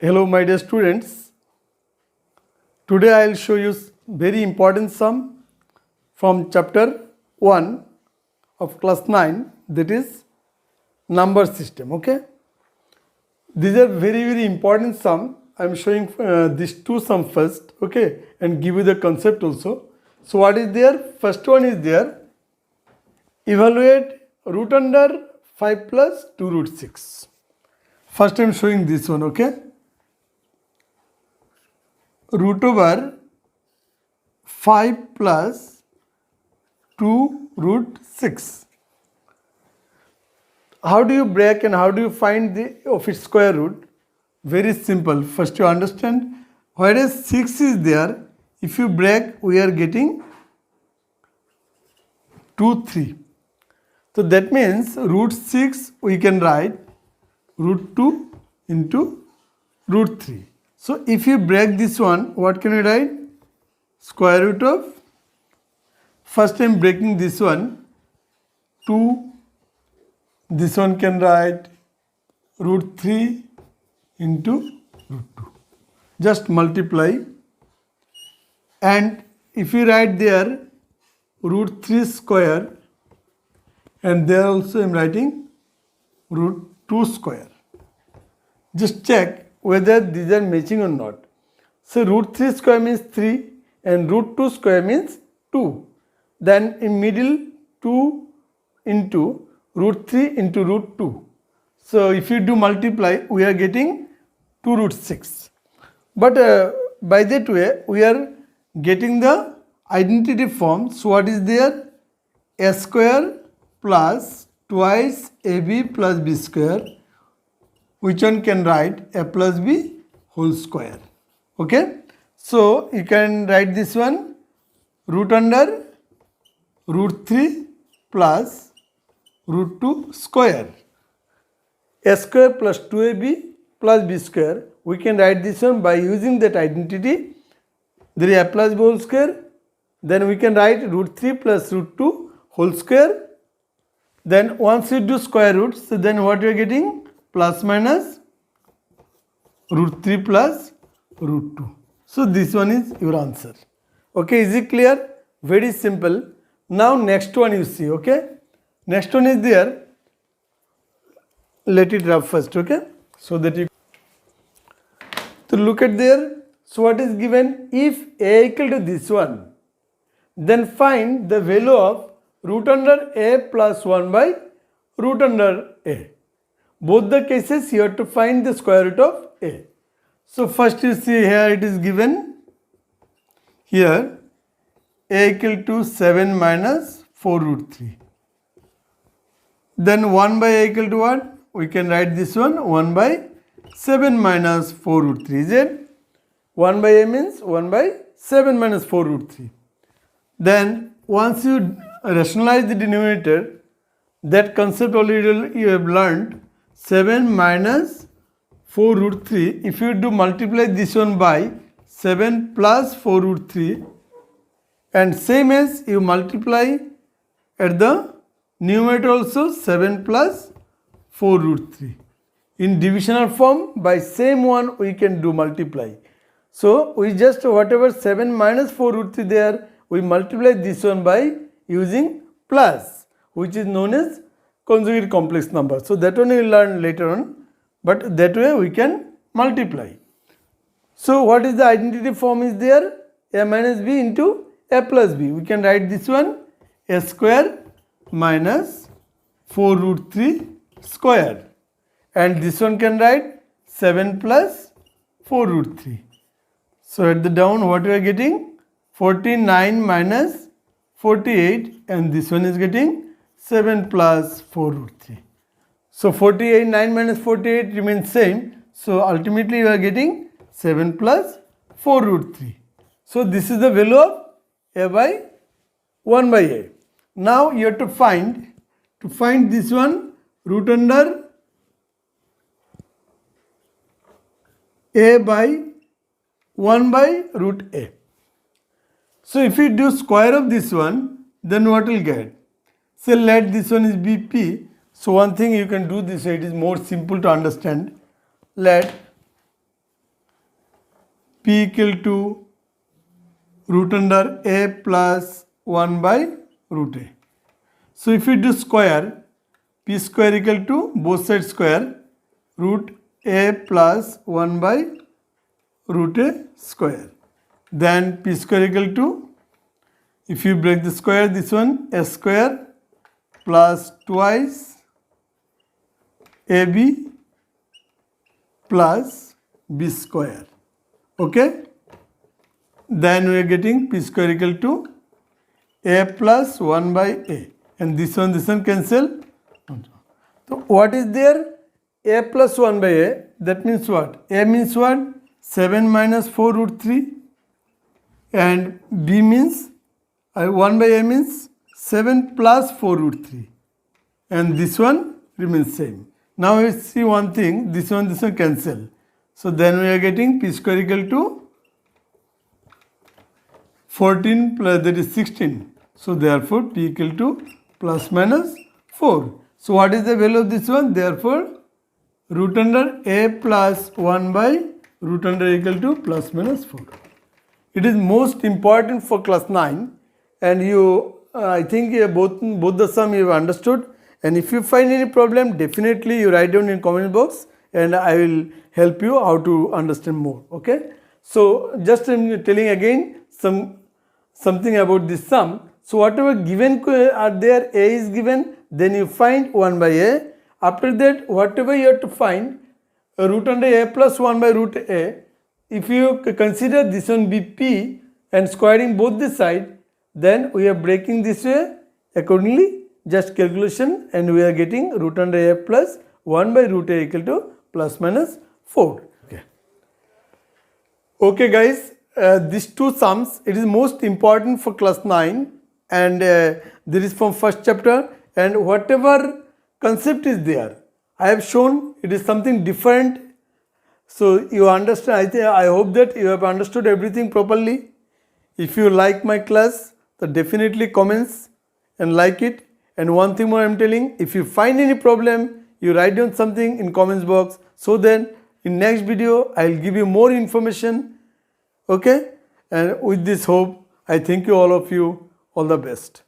Hello my dear students. Today I will show you very important sum from chapter 1 of class 9, that is number system. Okay, these are very important sum. I am showing these two sum first, okay, and give you the concept also. So what is there? First one is there, evaluate root under 5 plus 2 root 6. First I am showing this one, okay. Root over 5 plus 2 root 6. How do you break and how do you find the of its square root? Very simple. First you understand, whereas 6 is there, if you break we are getting 2, 3. So that means root 6 we can write root 2 into root 3. So if you break this one, what can we write? Square root of, first I am breaking this one, 2, this one can write root 3 into root 2. Just multiply, and if you write there root 3 square, and there also I am writing root 2 square. Just check whether these are matching or not. So root 3 square means 3 and root 2 square means 2. Then in middle 2 into root 3 into root 2. So if you do multiply, we are getting 2 root 6. But by that way, we are getting the identity form. So what is there? A square plus twice AB plus B square. Which one can write? A plus B whole square. Okay. So you can write this one, root under root 3 plus root 2 square. A square plus 2AB plus B square. We can write this one by using that identity. There is a plus B whole square. Then we can write root 3 plus root 2 whole square. Then once you do square roots, so then what you are getting? Plus minus root 3 plus root 2. So this one is your answer. Okay, is it clear? Very simple. Now next one you see, okay. Next one is there. Let it rub first, okay. So that you to look at there. So what is given? If A equal to this one, then find the value of root under A plus 1 by root under A. Both the cases you have to find the square root of A. So first you see here it is given here A equal to 7 minus 4 root 3. Then 1 by A equal to what? We can write this one 1 by 7 minus 4 root 3. Is it? 1 by A means 1 by 7 minus 4 root 3. Then once you rationalize the denominator, that concept already you have learned. 7 minus 4 root 3, if you do multiply this one by 7 plus 4 root 3, and same as you multiply at the numerator also 7 plus 4 root 3. In divisional form, by same one we can do multiply. So we just whatever 7 minus 4 root 3 there, we multiply this one by using plus, which is known as conjugate complex number. So that one we will learn later on, but that way we can multiply. So what is the identity form is there? A minus B into A plus B. We can write this one A square minus 4 root 3 square, and this one can write 7 plus 4 root 3. So at the down what we are getting? 49 minus 48, and this one is getting 7 plus 4 root 3. So 48, 9 minus 48 remains same. So ultimately you are getting 7 plus 4 root 3. So this is the value of A by 1 by A. Now you have to find this one root under A by 1 by root A. So if you do square of this one, then what will get? Say let this one is BP. So one thing you can do this way, it is more simple to understand. Let p equal to root under a plus 1 by root a. So if we do square, p square equal to both sides square, root a plus 1 by root a square. Then p square equal to, if you break the square, this one a square plus twice ab plus b square. Okay? Then we are getting p square equal to a plus 1 by a. And this one cancel. So what is there? A plus 1 by a. That means what? A means what? 7 minus 4 root 3. And b means 1 by a means 7 plus 4 root 3. And this one remains same. Now we see one thing. This one cancel. So then we are getting p square equal to 14 plus, that is 16. So therefore p equal to plus minus 4. So what is the value of this one? Therefore root under a plus 1 by root under a equal to plus minus 4. It is most important for class 9, and you I think both the sum you have understood. And if you find any problem, definitely you write down in comment box and I will help you how to understand more. Okay? So just I'm telling again something about this sum. So whatever given are there, a is given, then you find 1 by a. After that, whatever you have to find, root under a plus 1 by root a, if you consider this one be p and squaring both the side, then we are breaking this way accordingly, just calculation, and we are getting root under a plus 1 by root a equal to plus minus 4. Okay guys, these two sums, it is most important for class 9, and this is from first chapter, and whatever concept is there, I have shown it is something different. So you understand, I hope that you have understood everything properly. If you like my class, so definitely comments and like it. And one thing more I am telling, if you find any problem, you write down something in comments box. So then in next video, I will give you more information. Okay? And with this hope, I thank you all of you. All the best.